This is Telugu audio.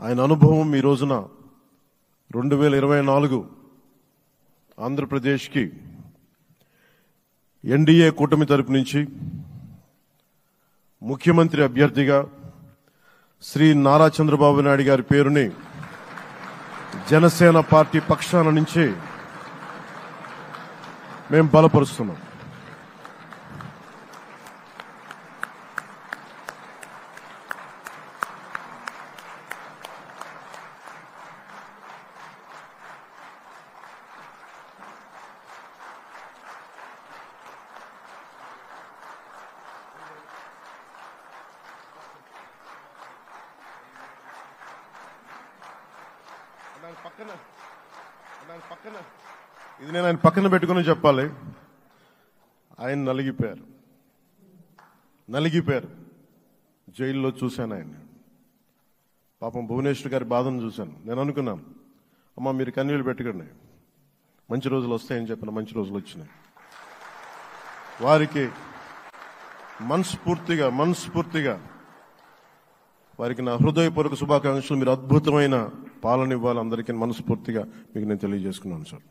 ఆయన అనుభవం ఈ రోజున 2024 ఆంధ్రప్రదేశ్కి ఎన్డీఏ కూటమి తరపు నుంచి ముఖ్యమంత్రి అభ్యర్థిగా శ్రీ నారా చంద్రబాబు నాయుడు గారి పేరుని జనసేన పార్టీ పక్షాన నుంచి మేము బలపరుస్తున్నాం. ఇది నేను ఆయన పక్కన పెట్టుకుని చెప్పాలి. ఆయన నలిగిపోయారు. జైల్లో చూశాను ఆయన. పాపం భువనేశ్వర్ గారి బాధను చూశాను. నేను అనుకున్నాను, అమ్మ మీరు కన్నీళ్ళు పెట్టుకోండి, మంచి రోజులు వస్తాయని చెప్పిన మంచి రోజులు వచ్చినాయి. వారికి మనస్ఫూర్తిగా వారికి నా హృదయపూర్వక శుభాకాంక్షలు. మీరు అద్భుతమైన పాలన ఇవ్వాలి అందరికీ మనస్ఫూర్తిగా మీకు నేను తెలియజేసుకున్నాను సార్.